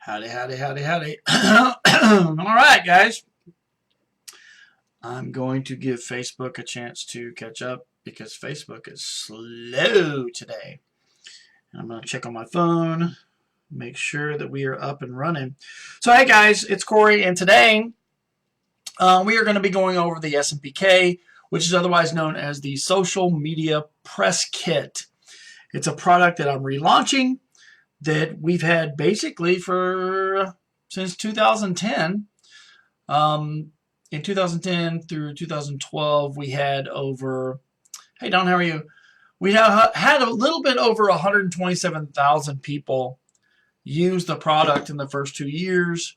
Howdy, howdy, howdy, howdy. All right, guys. I'm going to give Facebook a chance to catch up because Facebook is slow today. I'm going to check on my phone, make sure that we are up and running. So, hey, guys, it's Corey, and today we are going to be going over the SMPK, which is otherwise known as the Social Media Press Kit. It's a product that I'm relaunching that we've had basically since 2010. In 2010 through 2012, we had over, hey Don, how are you? We had a little bit over 127,000 people use the product in the first 2 years.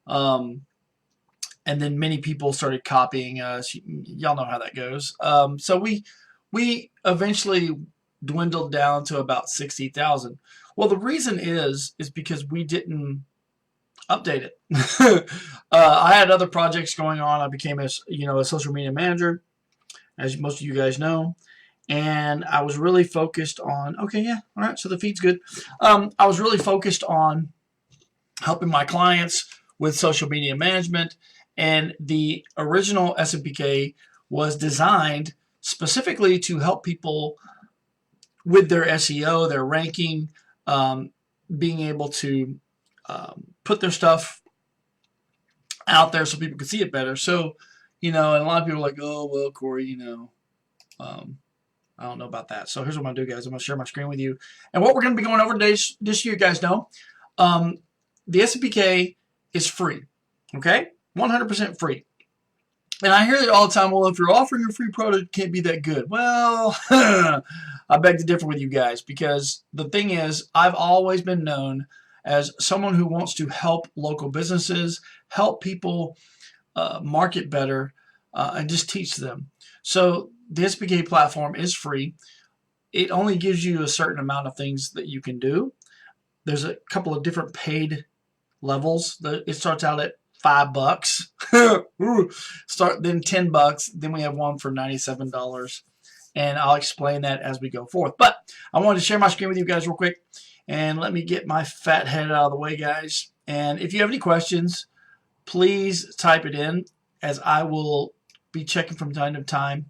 And then many people started copying us. Y'all know how that goes. So we eventually dwindled down to about 60,000. Well, the reason is because we didn't update it. I had other projects going on. I became a social media manager, as most of you guys know, and I was really focused on. Okay, yeah, all right. So the feed's good. I was really focused on helping my clients with social media management, and the original SMPK was designed specifically to help people with their SEO, their ranking, being able to put their stuff out there so people can see it better. So, and a lot of people are like, oh, well, Corey, I don't know about that. So here's what I'm going to do, guys. I'm going to share my screen with you. And what we're going to be going over today, just so you guys know, the SMPK is free, okay? 100% free. And I hear it all the time, well, if you're offering a free product, it can't be that good. Well, I beg to differ with you guys, because the thing is, I've always been known as someone who wants to help local businesses, help people market better, and just teach them. So the SMPK platform is free. It only gives you a certain amount of things that you can do. There's a couple of different paid levels. It starts out at $5. Then $10. Then we have one for $97. And I'll explain that as we go forth. But I wanted to share my screen with you guys real quick. And let me get my fat head out of the way, guys. And if you have any questions, please type it in, as I will be checking from time to time.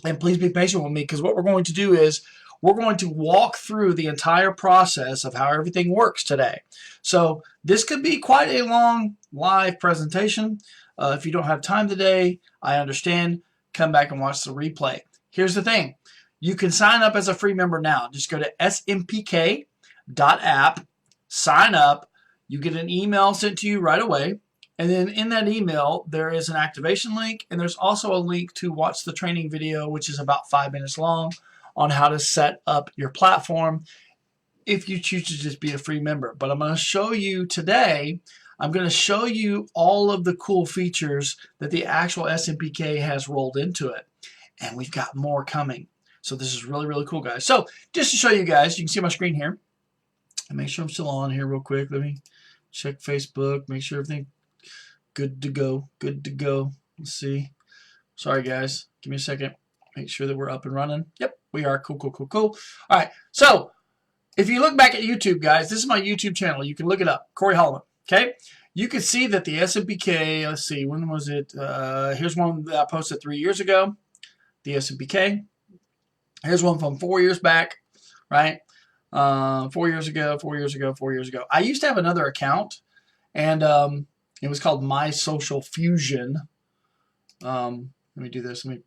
And please be patient with me, because what we're going to do is we're going to walk through the entire process of how everything works today. So this could be quite a long live presentation. If you don't have time today, I understand. Come back and watch the replay. Here's the thing. You can sign up as a free member now. Just go to SMPK.app, sign up. You get an email sent to you right away. And then in that email, there is an activation link. And there's also a link to watch the training video, which is about 5 minutes long, on how to set up your platform if you choose to just be a free member. But I'm going to show you today, I'm going to show you all of the cool features that the actual SMPK has rolled into it. And we've got more coming. So this is really, really cool, guys. So just to show you guys, you can see my screen here. And make sure I'm still on here real quick. Let me check Facebook, make sure everything good to go. Good to go. Let's see. Sorry, guys. Give me a second. Make sure that we're up and running. Yep, we are. Cool, cool, cool, cool. All right. So if you look back at YouTube, guys, this is my YouTube channel. You can look it up. Corey Holloman. Okay? You can see that the SMPK, let's see, when was it? Here's one that I posted 3 years ago. The SMPK. Here's one from 4 years back, right? 4 years ago, 4 years ago, 4 years ago. I used to have another account, and it was called My Social Fusion. Let me do this. Let me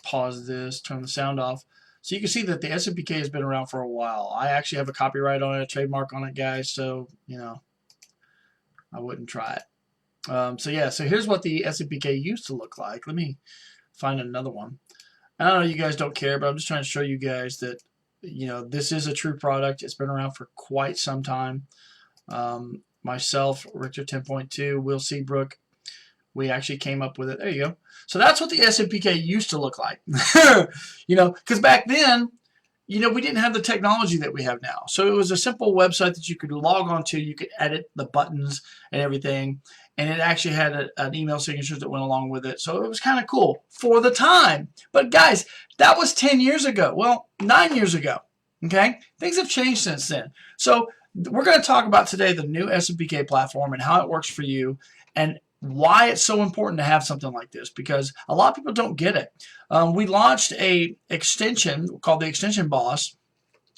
pause this, turn the sound off. So you can see that the SMPK has been around for a while. I actually have a copyright on it, a trademark on it, guys. So, I wouldn't try it. So here's what the SMPK used to look like. Let me find another one. I know you guys don't care, but I'm just trying to show you guys that, this is a true product. It's been around for quite some time. Myself, Richter 10.2, Will Seabrook, we actually came up with it. There you go. So that's what the SMPK used to look like. Because back then, we didn't have the technology that we have now. So it was a simple website that you could log on to. You could edit the buttons and everything. And it actually had an email signature that went along with it. So it was kind of cool for the time. But guys, that was 10 years ago. Well, 9 years ago. Okay? Things have changed since then. So we're going to talk about today the new SMPK platform and how it works for you and why it's so important to have something like this, because a lot of people don't get it. We launched a extension called the Extension Boss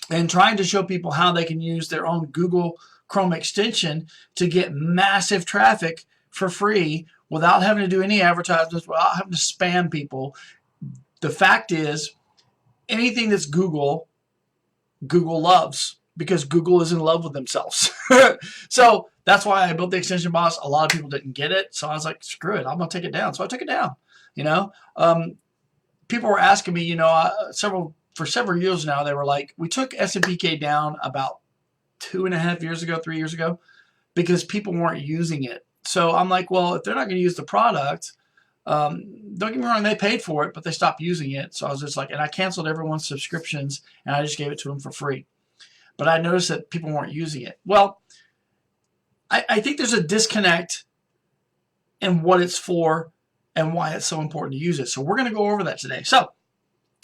and trying to show people how they can use their own Google Chrome extension to get massive traffic for free without having to do any advertisements, without having to spam people. The fact is, anything that's Google, Google loves, because Google is in love with themselves. So that's why I built the Extension Boss. A lot of people didn't get it, so I was like, screw it, I'm going to take it down. So I took it down. People were asking me, for several years now, they were like, we took SMPK down about 2.5 years ago, 3 years ago, because people weren't using it. So I'm like, well, if they're not going to use the product, don't get me wrong, they paid for it, but they stopped using it. So I was just like, and I canceled everyone's subscriptions, and I just gave it to them for free. But I noticed that people weren't using it. Well, I think there's a disconnect in what it's for and why it's so important to use it. So we're going to go over that today. So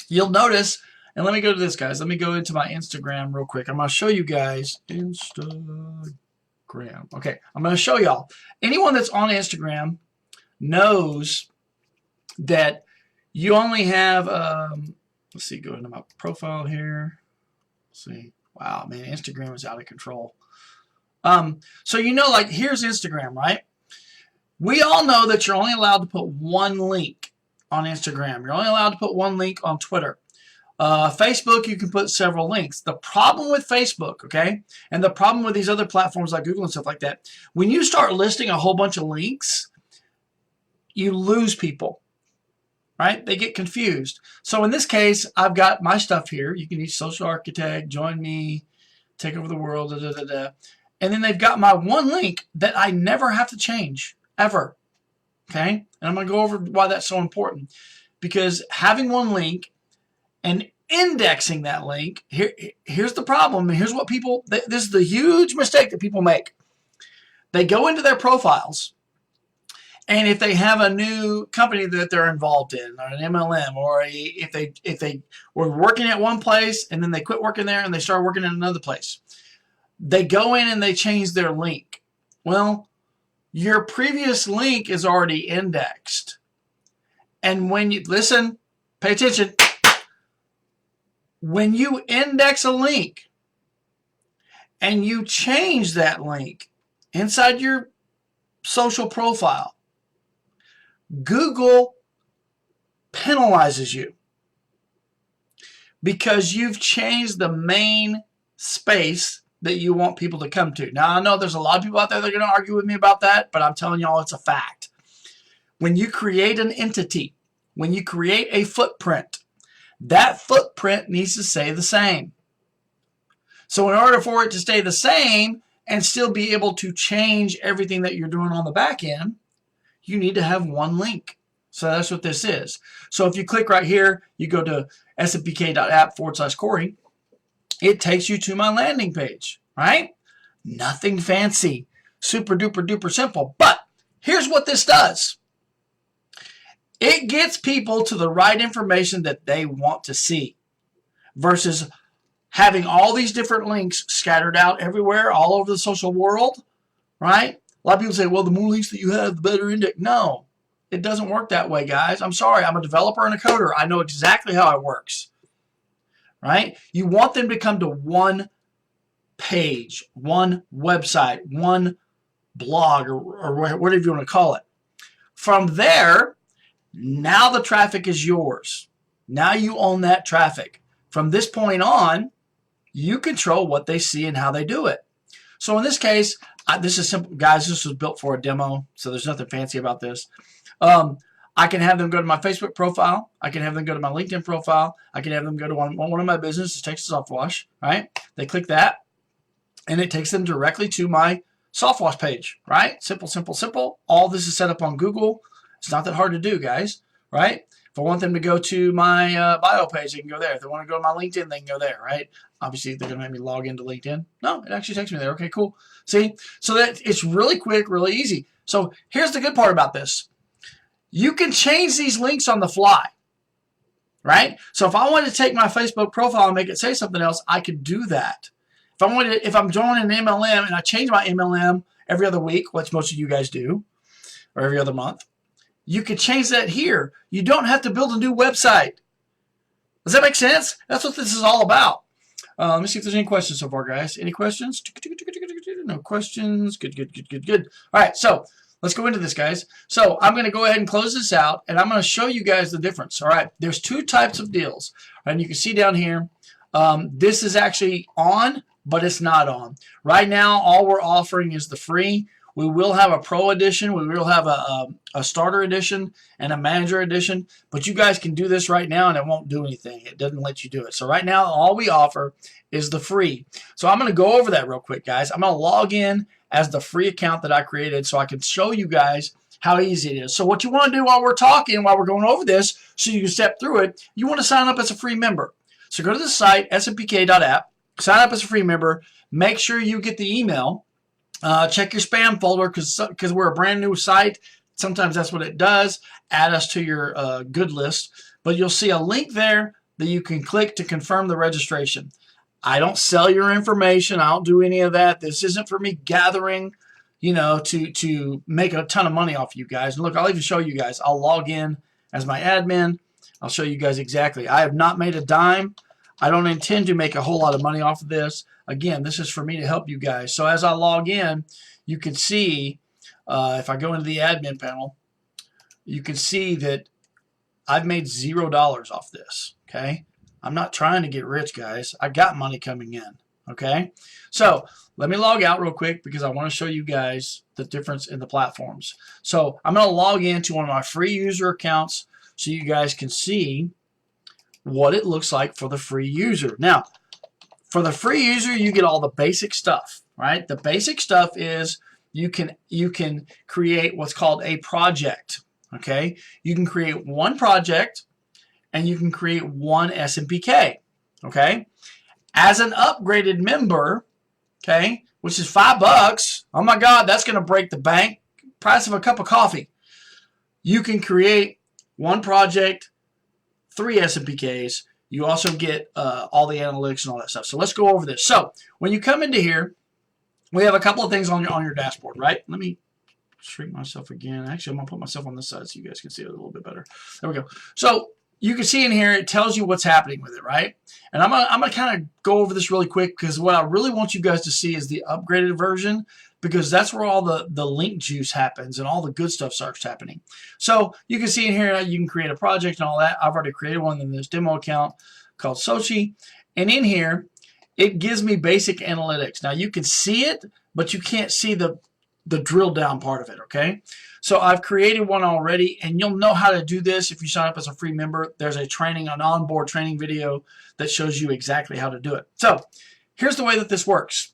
you'll notice, and let me go to this, guys. Let me go into my Instagram real quick. I'm going to show you guys Instagram. Okay, I'm going to show y'all. Anyone that's on Instagram knows that you only have, let's see, go into my profile here. Let's see. Wow, man, Instagram is out of control. So like, here's Instagram, right? We all know that you're only allowed to put one link on Instagram. You're only allowed to put one link on Twitter. Facebook, you can put several links. The problem with Facebook, okay, and the problem with these other platforms like Google and stuff like that, when you start listing a whole bunch of links, you lose people, right? They get confused. So in this case, I've got my stuff here. You can use Social Architect, Join Me, Take Over the World, and then they've got my one link that I never have to change, ever, okay? And I'm going to go over why that's so important. Because having one link and indexing that link, here's the problem. Here's what people, this is the huge mistake that people make. They go into their profiles, and if they have a new company that they're involved in, or an MLM, or if they were working at one place and then they quit working there and they start working in another place, they go in and they change their link. Well, your previous link is already indexed. And when you, listen, pay attention. When you index a link and you change that link inside your social profile, Google penalizes you because you've changed the main space that you want people to come to. Now, I know there's a lot of people out there that are going to argue with me about that, but I'm telling y'all it's a fact. When you create an entity, when you create a footprint, that footprint needs to stay the same. So in order for it to stay the same and still be able to change everything that you're doing on the back end, you need to have one link. So that's what this is. So if you click right here, you go to smpk.app/Corey, it takes you to my landing page, right? Nothing fancy, super duper duper simple. But here's what this does. It gets people to the right information that they want to see versus having all these different links scattered out everywhere, all over the social world, right? A lot of people say, well, the more links that you have, the better index. No, it doesn't work that way, guys. I'm sorry. I'm a developer and a coder. I know exactly how it works, right? You want them to come to one page, one website, one blog, or whatever you want to call it. From there, now the traffic is yours. Now you own that traffic. From this point on, you control what they see and how they do it. So in this case, this is simple, guys. This was built for a demo, so there's nothing fancy about this. I can have them go to my Facebook profile. I can have them go to my LinkedIn profile. I can have them go to one of my businesses, Texas Soft Wash, right? They click that, and it takes them directly to my soft wash page, right? Simple, simple, simple. All this is set up on Google. It's not that hard to do, guys, right? If I want them to go to my bio page, they can go there. If they want to go to my LinkedIn, they can go there, right? Obviously, they're going to make me log into LinkedIn. No, it actually takes me there. Okay, cool. See? So that it's really quick, really easy. So here's the good part about this. You can change these links on the fly, right? So if I wanted to take my Facebook profile and make it say something else, I could do that. If I'm joining an MLM and I change my MLM every other week, which most of you guys do, or every other month, you can change that here. You don't have to build a new website. Does that make sense? That's what this is all about. Let me see if there's any questions so far, guys. Any questions? No questions. Good. All right, so let's go into this, guys. So I'm going to go ahead and close this out, and I'm going to show you guys the difference. All right, there's two types of deals, and you can see down here, this is actually on, but it's not on. Right now, all we're offering is the free. We will have a pro edition. We will have a starter edition and a manager edition. But you guys can do this right now, and it won't do anything. It doesn't let you do it. So right now, all we offer is the free. So I'm going to go over that real quick, guys. I'm going to log in as the free account that I created so I can show you guys how easy it is. So what you want to do while we're talking, while we're going over this, so you can step through it, you want to sign up as a free member. So go to the site, smpk.app, sign up as a free member. Make sure you get the email. Check your spam folder because we're a brand new site. Sometimes that's what it does. Add us to your good list. But you'll see a link there that you can click to confirm the registration. I don't sell your information. I don't do any of that. This isn't for me gathering, to make a ton of money off you guys. And look, I'll even show you guys. I'll log in as my admin. I'll show you guys exactly. I have not made a dime. I don't intend to make a whole lot of money off of this. Again, this is for me to help you guys. So as I log in, you can see, if I go into the admin panel, you can see that I've made $0 off this, okay? I'm not trying to get rich, guys. I got money coming in, okay? So let me log out real quick because I want to show you guys the difference in the platforms. So I'm going to log into one of my free user accounts so you guys can see what it looks like for the free user. Now, for the free user, you get all the basic stuff, right? The basic stuff is you can create what's called a project, okay? You can create one project and you can create one SMPK, okay? As an upgraded member, okay, which is $5, oh my God, that's going to break the bank. Price of a cup of coffee. You can create one project, 3 SMPKs. You also get all the analytics and all that stuff. So let's go over this. So when you come into here, we have a couple of things on your dashboard, right? Let me shrink myself again. Actually, I'm going to put myself on this side so you guys can see it a little bit better. There we go. So you can see in here, it tells you what's happening with it, right? And I'm gonna kind of go over this really quick because what I really want you guys to see is the upgraded version, because that's where all the link juice happens and all the good stuff starts happening. So you can see in here, you can create a project and all that. I've already created one in this demo account called Sochi. And in here, it gives me basic analytics. Now you can see it, but you can't see the drill down part of it, okay? So I've created one already, and you'll know how to do this if you sign up as a free member. There's an onboard training video that shows you exactly how to do it. So here's the way that this works.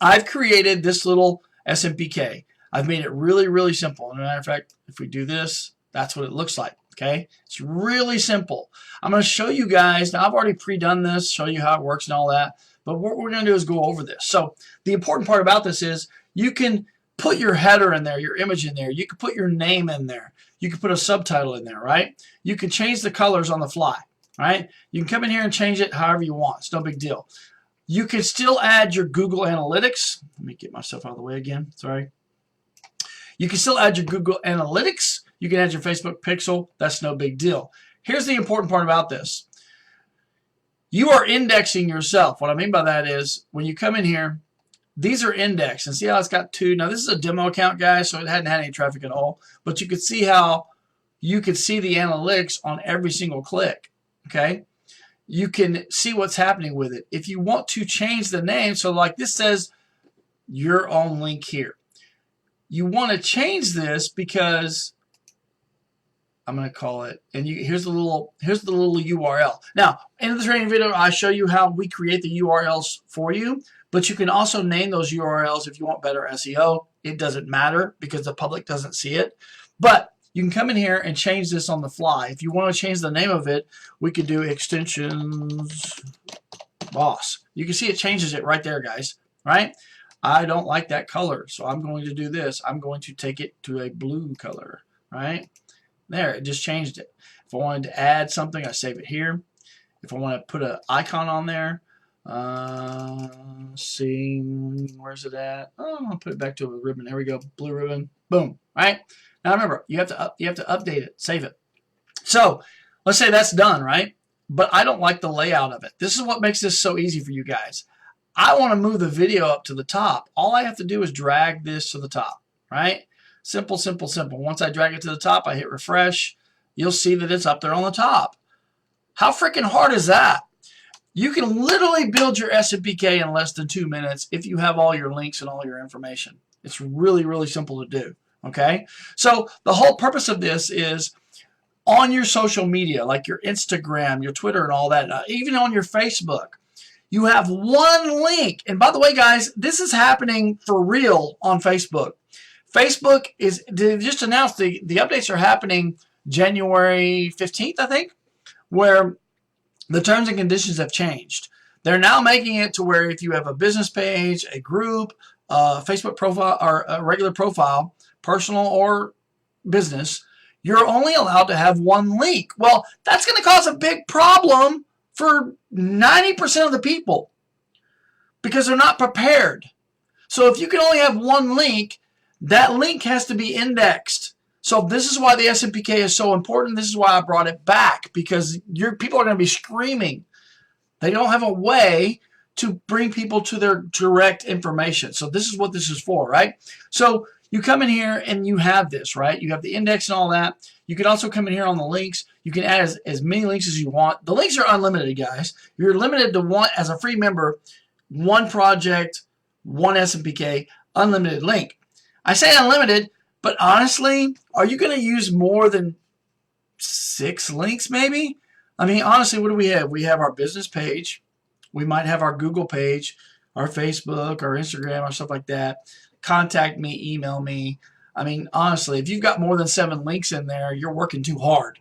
I've created this little SMPK. I've made it really, really simple. As a matter of fact, if we do this, that's what it looks like, okay? It's really simple. I'm going to show you guys. Now, I've already pre-done this, show you how it works and all that, but what we're going to do is go over this. So the important part about this is you can put your header in there, your image in there. You can put your name in there. You can put a subtitle in there, right? You can change the colors on the fly, right? You can come in here and change it however you want. It's no big deal. You can still add your Google Analytics. Let me get myself out of the way again. Sorry. You can still add your Google Analytics. You can add your Facebook pixel. That's no big deal. Here's the important part about this. You are indexing yourself. What I mean by that is when you come in here, these are indexed, and see how it's got 2. Now this is a demo account, guys, so it hadn't had any traffic at all. But you could see how you could see the analytics on every single click. Okay, you can see what's happening with it. If you want to change the name, so like this says your own link here. You want to change this because I'm going to call it, and here's the little URL. Now, in the training video, I show you how we create the URLs for you. But you can also name those URLs if you want better SEO. It doesn't matter because the public doesn't see it. But you can come in here and change this on the fly. If you want to change the name of it, we could do extensions boss. You can see it changes it right there, guys. Right? I don't like that color, so I'm going to do this. I'm going to take it to a blue color. Right? There, it just changed it. If I wanted to add something, I save it here. If I want to put an icon on there, See, where's it at? Oh, I'll put it back to a ribbon. There we go. Blue ribbon. Boom. All right. Now remember, you have to update it, save it. So let's say that's done, right? But I don't like the layout of it. This is what makes this so easy for you guys. I want to move the video up to the top. All I have to do is drag this to the top, right? Simple, simple, simple. Once I drag it to the top, I hit refresh. You'll see that it's up there on the top. How freaking hard is that? You can literally build your SMPK in less than 2 minutes if you have all your links and all your information. It's really, really simple to do, okay? So the whole purpose of this is on your social media, like your Instagram, your Twitter, and all that, even on your Facebook, you have one link. And by the way, guys, this is happening for real on Facebook. Facebook they just announced the updates are happening January 15th, I think, where the terms and conditions have changed. They're now making it to where if you have a business page, a group, a Facebook profile, or a regular profile, personal or business, you're only allowed to have one link. Well, that's going to cause a big problem for 90% of the people because they're not prepared. So if you can only have one link, that link has to be indexed. So this is why the SMPK is so important. This is why I brought it back, because your people are going to be screaming. They don't have a way to bring people to their direct information. So this is what this is for, right? So you come in here and you have this, right? You have the index and all that. You can also come in here on the links. You can add as many links as you want. The links are unlimited, guys. You're limited to one, as a free member, one project, one SMPK, unlimited link. I say unlimited, but honestly, are you going to use more than 6 links maybe? I mean, honestly, what do we have? We have our business page. We might have our Google page, our Facebook, our Instagram, or stuff like that. Contact me, email me. I mean, honestly, if you've got more than 7 links in there, you're working too hard.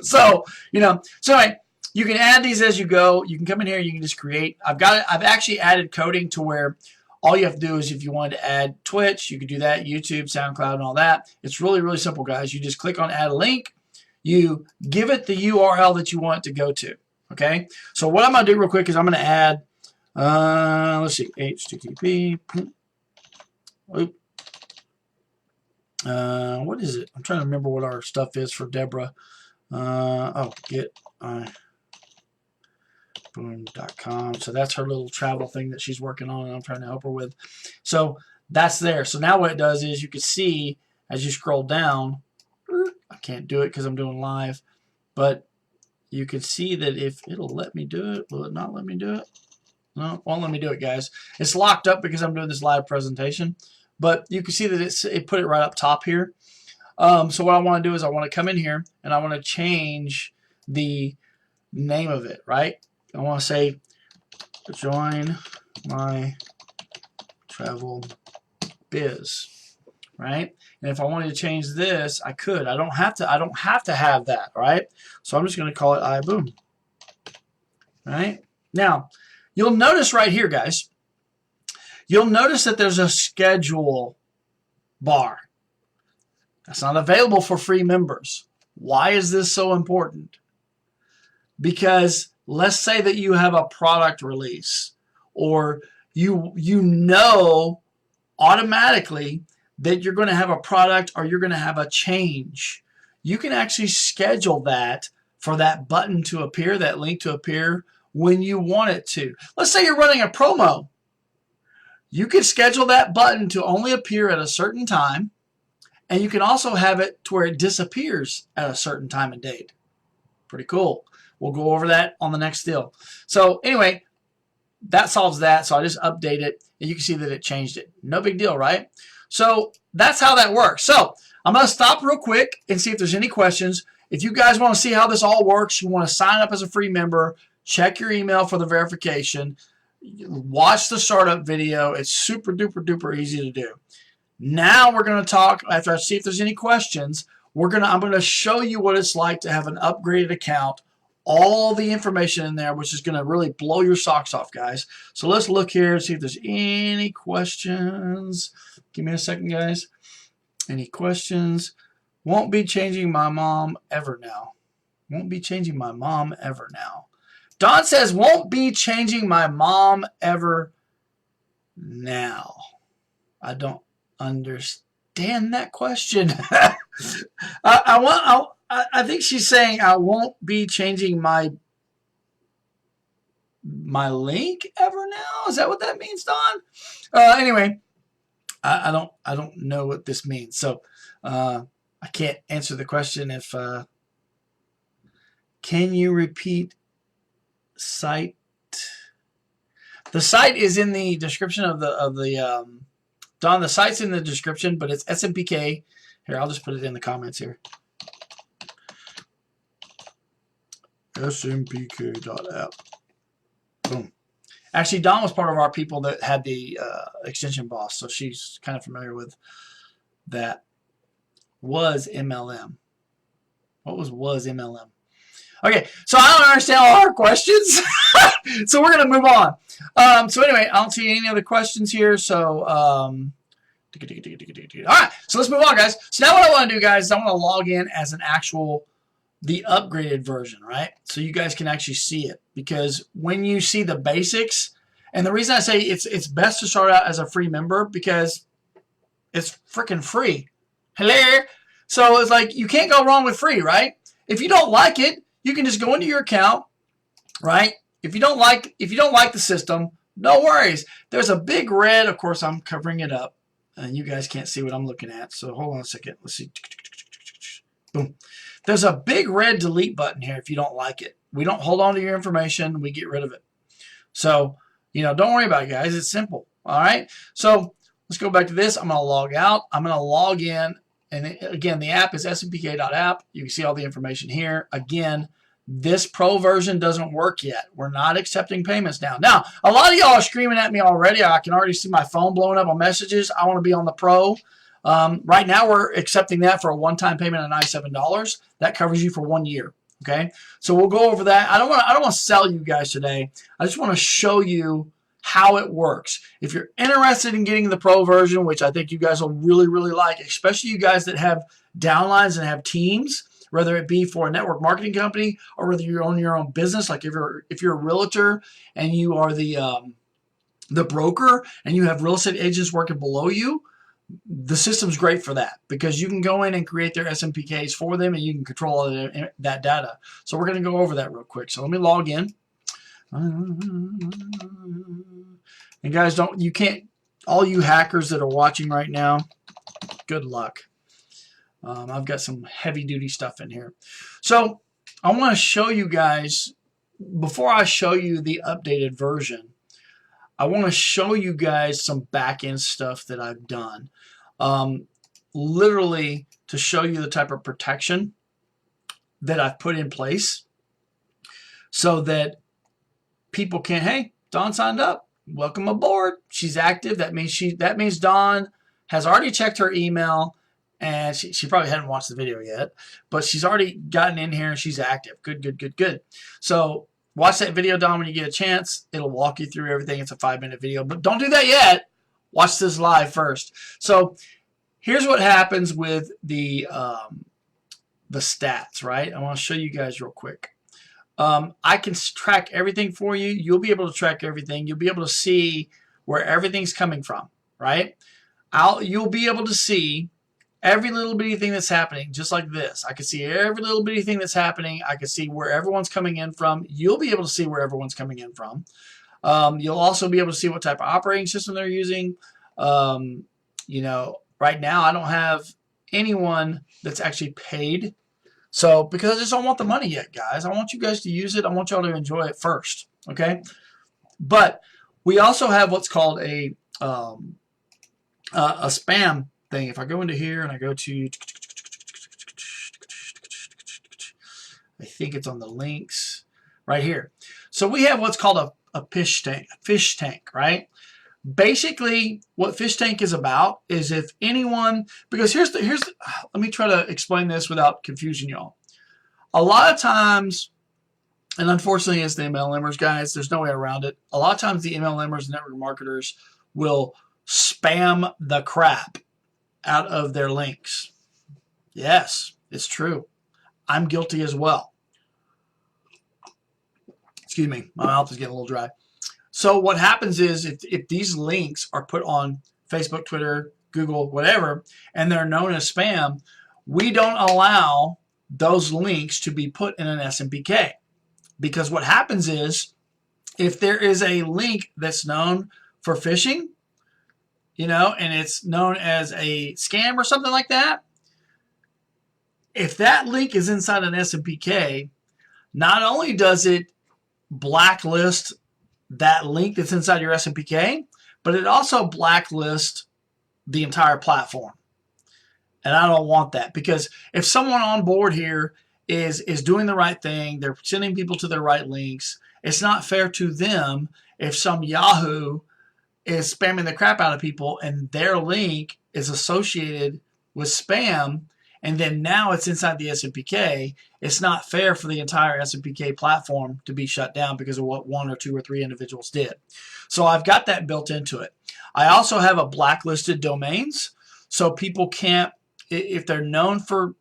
So, so anyway, you can add these as you go. You can come in here, you can just create. I've actually added coding to where all you have to do is, if you wanted to add Twitch, you could do that, YouTube, SoundCloud, and all that. It's really, really simple, guys. You just click on add a link. You give it the URL that you want it to go to, okay? So what I'm going to do real quick is I'm going to add, let's see, HTTP. What is it? I'm trying to remember what our stuff is for Deborah. Boom.com. So that's her little travel thing that she's working on and I'm trying to help her with. So that's there. So now what it does is you can see as you scroll down, I can't do it because I'm doing live, but you can see that if it'll let me do it, will it not let me do it? No, it won't let me do it, guys. It's locked up because I'm doing this live presentation, but you can see that it put it right up top here. So what I want to do is I want to come in here and I want to change the name of it, right? I want to say, join my travel biz, right? And if I wanted to change this, I could. I don't have to have that, right? So I'm just going to call it iBoom. Right? Now, you'll notice right here, guys, you'll notice that there's a schedule bar. That's not available for free members. Why is this so important? Because let's say that you have a product release, or you know automatically that you're going to have a product or you're going to have a change. You can actually schedule that for that button to appear, that link to appear when you want it to. Let's say you're running a promo. You can schedule that button to only appear at a certain time, and you can also have it to where it disappears at a certain time and date. Pretty cool. We'll go over that on the next deal. So anyway, that solves that. So I just update it, and you can see that it changed it. No big deal, right? So that's how that works. So I'm going to stop real quick and see if there's any questions. If you guys want to see how this all works, you want to sign up as a free member, check your email for the verification, watch the startup video. It's super duper duper easy to do. Now we're going to talk, after I see if there's any questions, I'm going to show you what it's like to have an upgraded account, all the information in there, which is going to really blow your socks off, guys. So let's look here and see if there's any questions. Give me a second, guys. Any questions? Won't be changing my mom ever now. Won't be changing my mom ever now. Don says, won't be changing my mom ever now. I don't understand that question. I think she's saying I won't be changing my link ever now. Is that what that means, Don? Anyway, I don't know what this means. So I can't answer the question. If can you repeat site? The site is in the description of the Don. The site's in the description, but it's SMPK. Here, I'll just put it in the comments here. SMPK.app. Boom. Actually, Dawn was part of our people that had the extension boss, so she's kind of familiar with that. Was MLM. What was MLM? Okay, so I don't understand all our questions, so we're going to move on. So anyway, I don't see any other questions here, so all right, so let's move on, guys. So now what I want to do, guys, is I want to log in as an actual, the upgraded version, right? So you guys can actually see it, because when you see the basics, and the reason I say it's best to start out as a free member, because it's freaking free. Hello? So it's like, you can't go wrong with free, right? If you don't like it, you can just go into your account, right? If you don't like the system, no worries. There's a big red, of course I'm covering it up, and you guys can't see what I'm looking at. So hold on a second. Let's see. Boom. There's a big red delete button here if you don't like it. We don't hold on to your information. We get rid of it. So, don't worry about it, guys. It's simple. All right. So let's go back to this. I'm going to log out. I'm going to log in. And again, the app is SMPK.app. You can see all the information here. Again, this pro version doesn't work yet. We're not accepting payments now. Now, a lot of y'all are screaming at me already. I can already see my phone blowing up on messages. I want to be on the pro. Right now, we're accepting that for a one-time payment of $97. That covers you for 1 year. Okay, so we'll go over that. I don't want to sell you guys today. I just want to show you how it works. If you're interested in getting the pro version, which I think you guys will really, really like, especially you guys that have downlines and have teams, whether it be for a network marketing company or whether you own your own business, like if you're a realtor and you are the broker and you have real estate agents working below you, the system's great for that, because you can go in and create their SMPKs for them and you can control all that data. So we're going to go over that real quick. So let me log in. And guys, all you hackers that are watching right now, good luck. I've got some heavy duty stuff in here. So I want to show you guys, before I show you the updated version, I want to show you guys some back end stuff that I've done. Literally to show you the type of protection that I've put in place so that people can, hey, Dawn signed up. Welcome aboard. She's active. That means Dawn has already checked her email, and she probably hadn't watched the video yet, but she's already gotten in here and she's active. Good, good, good, good. So watch that video, Dawn, when you get a chance. It'll walk you through everything. It's a 5-minute video, but don't do that yet. Watch this live first. So here's what happens with the stats, right? I want to show you guys real quick. I can track everything for you. You'll be able to track everything. You'll be able to see where everything's coming from, right? You'll be able to see every little bitty thing that's happening, just like this. I can see every little bitty thing that's happening. I can see where everyone's coming in from. You'll be able to see where everyone's coming in from. You'll also be able to see what type of operating system they're using. Right now I don't have anyone that's actually paid. So, because I just don't want the money yet, guys. I want you guys to use it. I want y'all to enjoy it first, okay? But we also have what's called a spam thing. If I go into here and I go to, I think it's on the links right here. So we have what's called a fish tank, right? Basically, what fish tank is about is if anyone, because here's let me try to explain this without confusing y'all. A lot of times, and unfortunately as the MLMers, guys, there's no way around it. A lot of times the MLMers, network marketers, will spam the crap out of their links. Yes, it's true. I'm guilty as well. Excuse me, my mouth is getting a little dry. So what happens is if these links are put on Facebook, Twitter, Google, whatever, and they're known as spam, we don't allow those links to be put in an SMPK. Because what happens is if there is a link that's known for phishing, and it's known as a scam or something like that, if that link is inside an SMPK, not only does it blacklist that link that's inside your SMPK, but it also blacklists the entire platform. And I don't want that, because if someone on board here is doing the right thing, they're sending people to their right links, it's not fair to them if some Yahoo is spamming the crap out of people and their link is associated with spam, and then now it's inside the SMPK. It's not fair for the entire SMPK platform to be shut down because of what 1 or 2 or 3 individuals did. So I've got that built into it. I also have a blacklisted domains, so people can't, if they're known for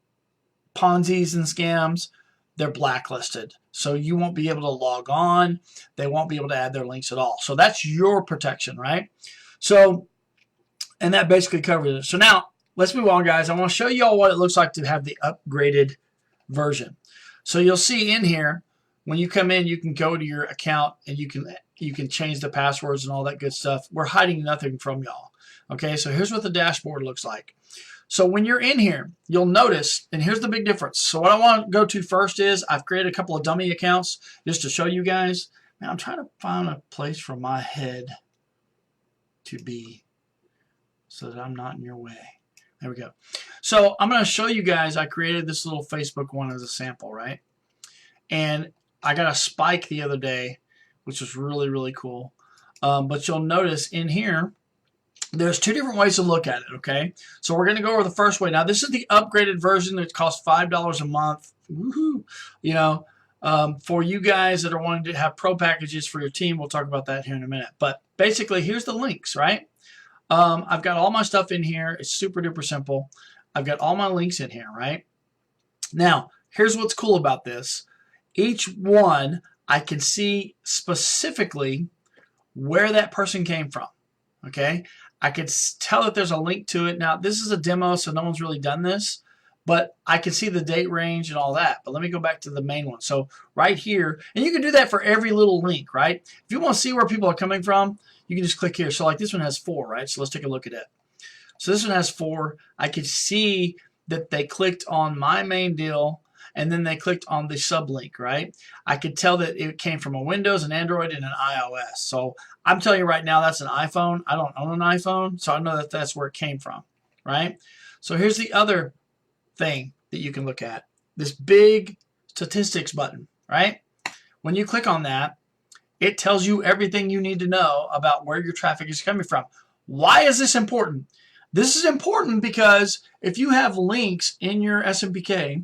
Ponzi's and scams, they're blacklisted. So you won't be able to log on. They won't be able to add their links at all. So that's your protection, right? So, and that basically covers it. So now, let's move on, guys. I want to show you all what it looks like to have the upgraded version. So you'll see in here, when you come in, you can go to your account and you can change the passwords and all that good stuff. We're hiding nothing from y'all. Okay, so here's what the dashboard looks like. So when you're in here, you'll notice, and here's the big difference. So what I want to go to first is I've created a couple of dummy accounts just to show you guys. Man, I'm trying to find a place for my head to be so that I'm not in your way. There we go. So I'm going to show you guys, I created this little Facebook one as a sample, right? And I got a spike the other day, which was really, really cool. But you'll notice in here, there's 2 different ways to look at it, okay? So we're going to go over the first way. Now, this is the upgraded version that costs $5 a month. Woohoo! For you guys that are wanting to have pro packages for your team, we'll talk about that here in a minute. But basically, here's the links, right? I've got all my stuff in here. It's super duper simple. I've got all my links in here, right? Now, here's what's cool about this. Each one, I can see specifically where that person came from, okay? I could tell that there's a link to it. Now, this is a demo, so no one's really done this, but I can see the date range and all that. But let me go back to the main one. So right here, and you can do that for every little link, right? If you want to see where people are coming from, you can just click here. So like this one has 4, right? So let's take a look at it. So this one has 4. I could see that they clicked on my main deal, and then they clicked on the sublink, right? I could tell that it came from a Windows, an Android, and an iOS. So I'm telling you right now, that's an iPhone. I don't own an iPhone, so I know that that's where it came from, right? So here's the other thing that you can look at. This big statistics button, right? When you click on that, it tells you everything you need to know about where your traffic is coming from. Why is this important? This is important because if you have links in your SMPK,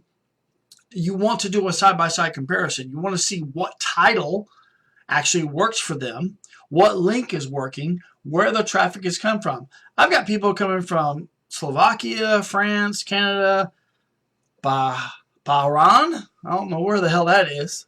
you want to do a side-by-side comparison. You want to see what title actually works for them, what link is working, where the traffic has come from. I've got people coming from Slovakia, France, Canada, Bahrain. I don't know where the hell that is,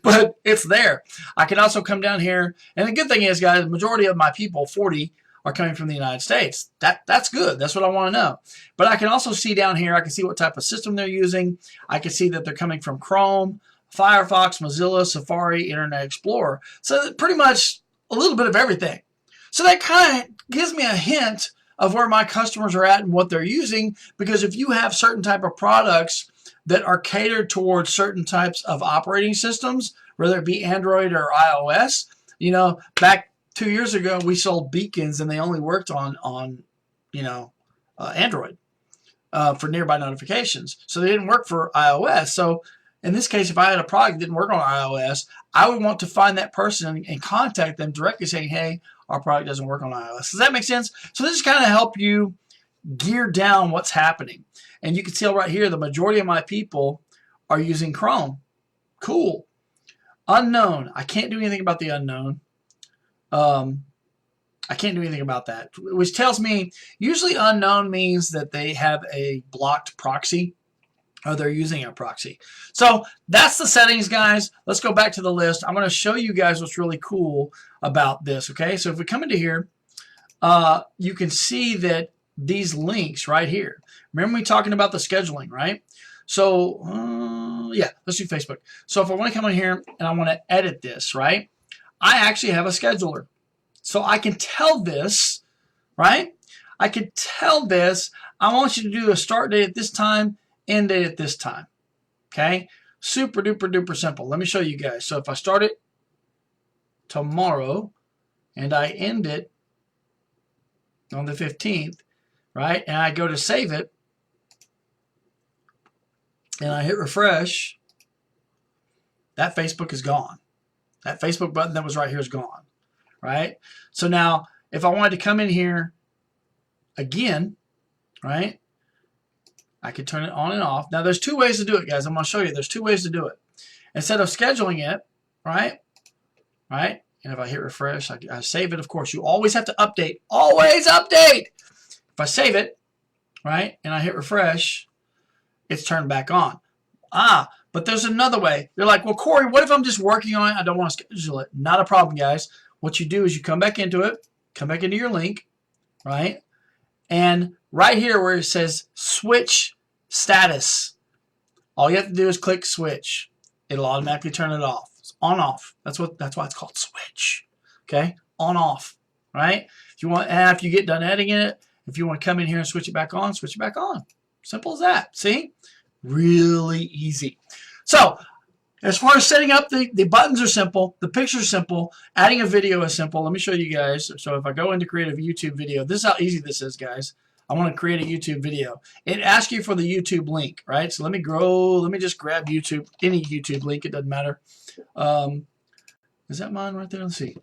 but it's there. I can also come down here, and the good thing is, guys, the majority of my people, 40, are coming from the United States. That's good. That's what I want to know. But I can also see down here, I can see what type of system they're using. I can see that they're coming from Chrome, Firefox, Mozilla, Safari, Internet Explorer. So pretty much a little bit of everything. So that kind of gives me a hint of where my customers are at and what they're using, because if you have certain type of products that are catered towards certain types of operating systems, whether it be Android or iOS, back 2 years ago, we sold beacons, and they only worked on Android for nearby notifications. So they didn't work for iOS. So in this case, if I had a product that didn't work on iOS, I would want to find that person and contact them directly saying, hey, our product doesn't work on iOS. Does that make sense? So this is kind of help you gear down what's happening. And you can see right here, the majority of my people are using Chrome. Cool. Unknown. I can't do anything about the unknown. I can't do anything about that, which tells me usually unknown means that they have a blocked proxy. or they're using a proxy. So that's the settings, guys. Let's go back to the list. I'm going to show you guys what's really cool about this. Okay, so if we come into here, you can see that these links right here. Remember me talking about the scheduling, right? So yeah, let's do Facebook. So if I want to come in here and I want to edit this, right? I actually have a scheduler. So I can tell this, right? I can tell this, I want you to do a start date at this time, end date at this time. Okay? Super duper duper simple. Let me show you guys. So if I start it tomorrow and I end it on the 15th, right? And I go to save it and I hit refresh, that Facebook is gone. That Facebook button that was right here is gone, right? So now if I wanted to come in here again, right, I could turn it on and off. Now there's two ways to do it, guys. I'm going to show you. There's two ways to do it. Instead of scheduling it, right, and if I hit refresh, I save it, of course. You always have to update. Always update! If I save it, right, and I hit refresh, it's turned back on. But there's another way. You're like, well, Corey, what if I'm just working on it? I don't want to schedule it. Not a problem, guys. What you do is you come back into it, come back into your link, right, and right here where it says switch status, all you have to do is click switch. It'll automatically turn it off. It's on off. That's why it's called switch. Okay? On off. Right? If you want, after you get done editing it, if you want to come in here and switch it back on, switch it back on. Simple as that. See? Really easy. So, as far as setting up, the buttons are simple. The pictures are simple. Adding a video is simple. Let me show you guys. So if I go into create a YouTube video, this is how easy this is, guys. I want to create a YouTube video. It asks you for the YouTube link, right? So let me just grab YouTube, any YouTube link, it doesn't matter. Is that mine right there? Let's see.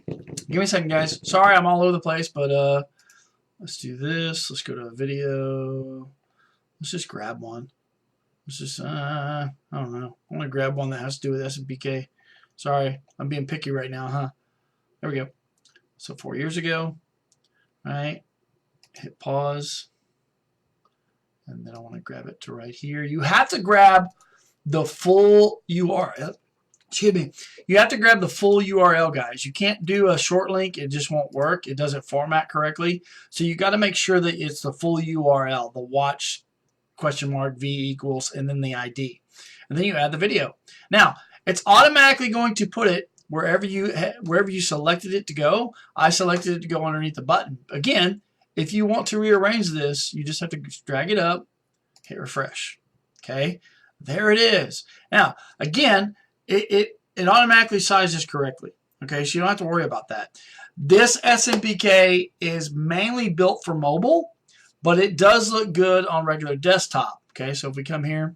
Give me a second, guys. Sorry, I'm all over the place, but let's do this. Let's go to a video. Let's just grab one. Let's just, I don't know. I want to grab one that has to do with SMPK. Sorry, I'm being picky right now, huh? There we go. So 4 years ago, right? Hit pause, and then I want to grab it to right here. You have to grab the full URL. Excuse me. You have to grab the full URL, guys. You can't do a short link. It just won't work. It doesn't format correctly. So you got to make sure that it's the full URL, the watch $V equals, and then the ID. And then you add the video. Now, it's automatically going to put it wherever you selected it to go. I selected it to go underneath the button. Again, if you want to rearrange this, you just have to drag it up, hit refresh. Okay, there it is. Now, again, it automatically sizes correctly. Okay, so you don't have to worry about that. This SMPK is mainly built for mobile, but it does look good on regular desktop. Okay, so if we come here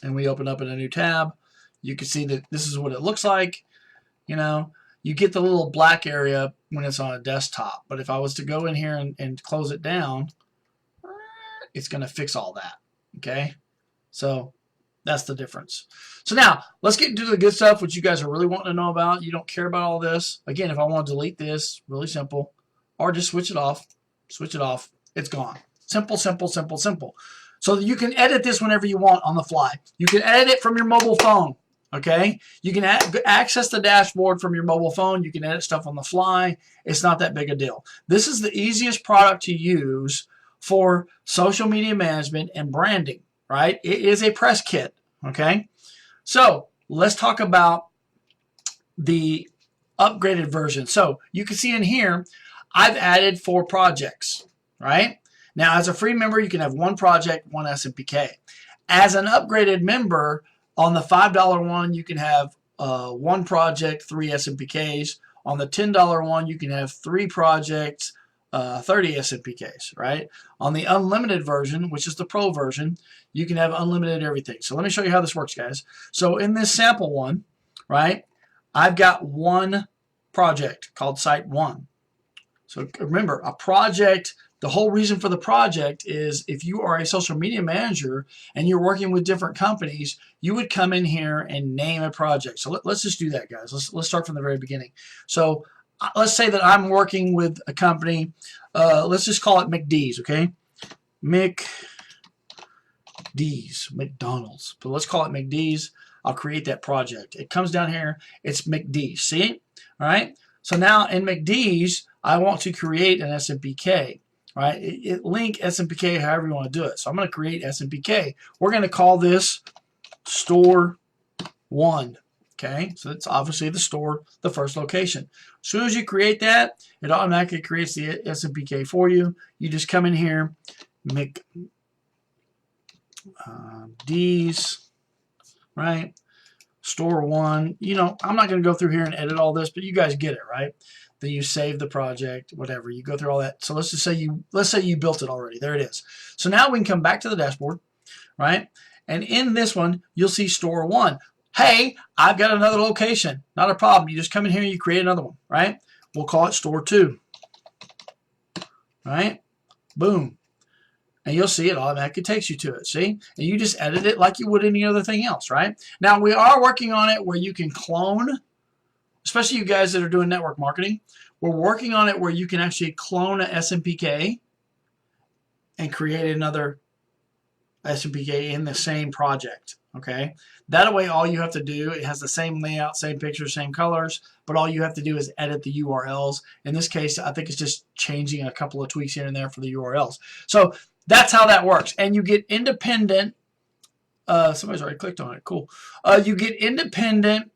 and we open up in a new tab, you can see that this is what it looks like. You know, you get the little black area when it's on a desktop. But if I was to go in here and close it down, it's going to fix all that. Okay? So that's the difference. So now, let's get into the good stuff, which you guys are really wanting to know about. You don't care about all this. Again, if I want to delete this, really simple. Or just switch it off. Switch it off. It's gone. Simple, simple, simple, simple. So you can edit this whenever you want on the fly. You can edit it from your mobile phone. Okay, you can access the dashboard from your mobile phone. You can edit stuff on the fly. It's not that big a deal. This is the easiest product to use for social media management and branding, right? It is a press kit, okay? So let's talk about the upgraded version. So you can see in here, I've added 4 projects, right? Now, as a free member, you can have 1 project, 1 SMPK. As an upgraded member, on the $5 one, you can have 1 project, 3 SMPKs. On the $10 one, you can have 3 projects, 30 SMPKs, right? On the unlimited version, which is the pro version, you can have unlimited everything. So let me show you how this works, guys. So in this sample one, right, I've got 1 project called Site 1. So remember, a project, the whole reason for the project is if you are a social media manager and you're working with different companies, you would come in here and name a project. So let's just do that, guys. Let's start from the very beginning. So let's say that I'm working with a company. Let's just call it McD's, okay? McD's. McD's, McDonald's. But let's call it McD's. I'll create that project. It comes down here. It's McD's. See it? All right. So now in McD's, I want to create an SMPK. Right? Link SMPK however you want to do it. So I'm going to create SMPK. We're going to call this store 1. Okay, so it's obviously the store, the first location. As soon as you create that, it automatically creates the SMPK for you. You just come in here, D's, right? Store 1. You know, I'm not going to go through here and edit all this, but you guys get it, right? Then you save the project, whatever. You go through all that. So let's say you built it already. There it is. So now we can come back to the dashboard, right? And in this one, you'll see store 1. Hey, I've got another location. Not a problem. You just come in here and you create another one, right? We'll call it store 2. Right? Boom. And you'll see it automatically takes you to it. See? And you just edit it like you would any other thing else, right? Now, we are working on it where you can clone, especially you guys that are doing network marketing. We're working on it where you can actually clone a SMPK and create another SMPK in the same project. Okay, that way all you have to do, it has the same layout, same pictures, same colors, but all you have to do is edit the URLs. In this case, I think it's just changing a couple of tweaks here and there for the URLs. So that's how that works. And you get independent, somebody's already clicked on it, cool. You get independent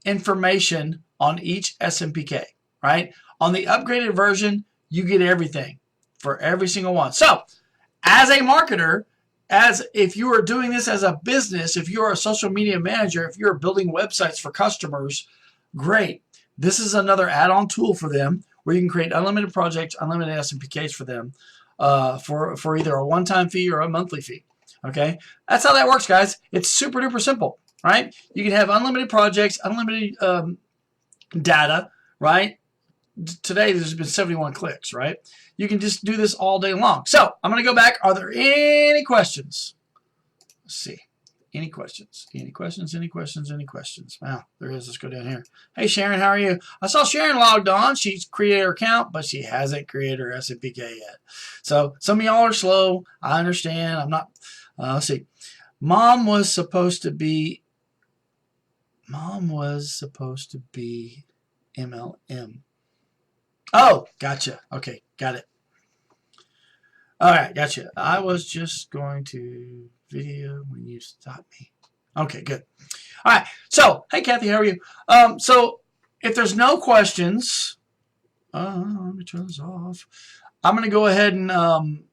information on each SMPK, right? On the upgraded version, you get everything for every single one. So as a marketer, as if you are doing this as a business, if you're a social media manager, if you're building websites for customers, great. This is another add-on tool for them where you can create unlimited projects, unlimited SMPKs for them for either a one-time fee or a monthly fee. Okay, that's how that works, guys. It's super duper simple, right? You can have unlimited projects, unlimited data, right? Today there's been 71 clicks, right? You can just do this all day long. So I'm going to go back. Are there any questions? Let's see. Any questions? Any questions? Any questions? Any questions? Wow, there is. Let's go down here. Hey, Sharon, how are you? I saw Sharon logged on. She's created her account, but she hasn't created her SMPK yet. So some of y'all are slow. I understand. I'm not. Let's see. Mom was supposed to be MLM. Oh, gotcha. Okay, got it. All right, gotcha. I was just going to video when you stopped me. Okay, good. All right. So, hey, Kathy, how are you? So, if there's no questions, let me turn this off. I'm going to go ahead and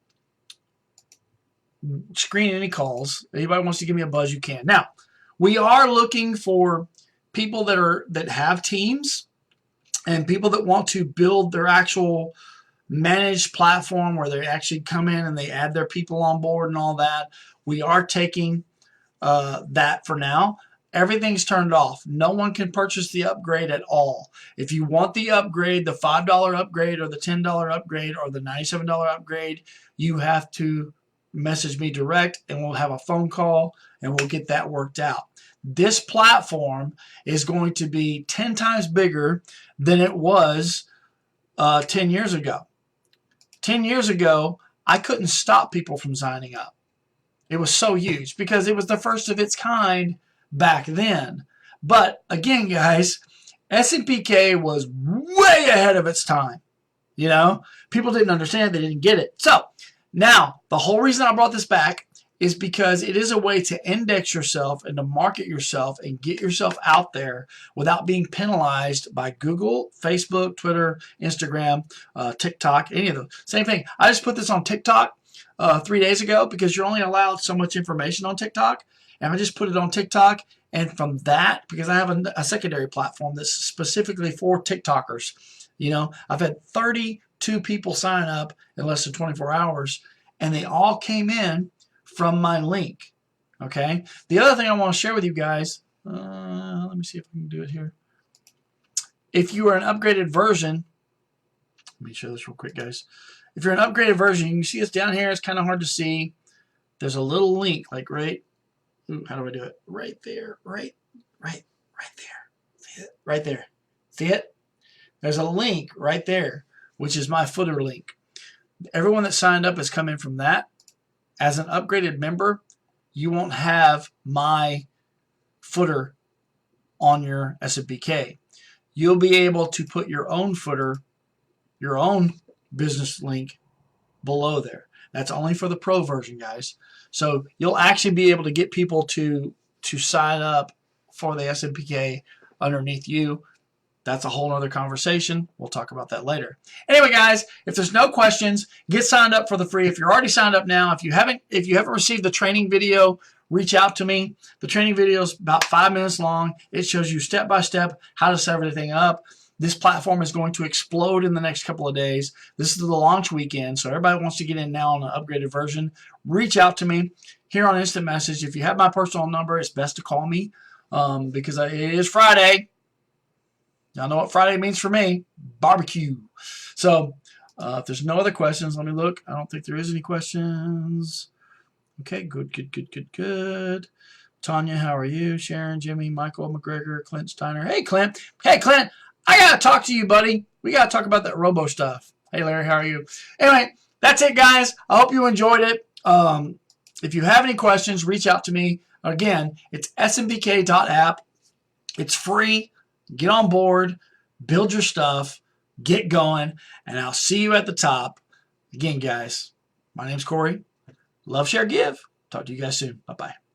screen any calls. Anybody wants to give me a buzz, you can. Now, we are looking for people that have teams and people that want to build their actual managed platform where they actually come in and they add their people on board and all that. We are taking that for now. Everything's turned off. No one can purchase the upgrade at all. If you want the upgrade, the $5 upgrade or the $10 upgrade or the $97 upgrade, you have to message me direct and we'll have a phone call and we'll get that worked out. This platform is going to be 10 times bigger than it was 10 years ago. 10 years ago, I couldn't stop people from signing up. It was so huge because it was the first of its kind back then. But again, guys, SMPK was way ahead of its time. You know, people didn't understand. They didn't get it. So now the whole reason I brought this back is because it is a way to index yourself and to market yourself and get yourself out there without being penalized by Google, Facebook, Twitter, Instagram, TikTok, any of those. Same thing. I just put this on TikTok 3 days ago because you're only allowed so much information on TikTok. And I just put it on TikTok. And from that, because I have a secondary platform that's specifically for TikTokers, you know, I've had 32 people sign up in less than 24 hours, and they all came in from my link. Okay. The other thing I want to share with you guys, let me see if I can do it here. If you are an upgraded version, let me show this real quick, guys. If you're an upgraded version, you can see it's down here. It's kind of hard to see. There's a little link, like how do I do it? Right there, right there. See it? Right there. See it? There's a link right there, which is my footer link. Everyone that signed up has come in from that. As an upgraded member, you won't have my footer on your SMPK. You'll be able to put your own footer, your own business link below there. That's only for the pro version, guys. So you'll actually be able to get people to sign up for the SMPK underneath you. That's a whole other conversation. We'll talk about that later. Anyway, guys, if there's no questions, get signed up for the free. If you're already signed up now, if you haven't received the training video, reach out to me. The training video is about 5 minutes long. It shows you step by step how to set everything up. This platform is going to explode in the next couple of days. This is the launch weekend, so everybody wants to get in now on an upgraded version. Reach out to me here on Instant Message. If you have my personal number, it's best to call me because it is Friday. Y'all know what Friday means for me. Barbecue. So if there's no other questions, let me look. I don't think there is any questions. Okay, good. Tanya, how are you? Sharon, Jimmy, Michael, McGregor, Clint Steiner. Hey, Clint. Hey, Clint. I got to talk to you, buddy. We got to talk about that robo stuff. Hey, Larry, how are you? Anyway, that's it, guys. I hope you enjoyed it. If you have any questions, reach out to me. Again, it's smpk.app. It's free. Get on board. Build your stuff. Get going. And I'll see you at the top. Again, guys, my name's Corey. Love, share, give. Talk to you guys soon. Bye-bye.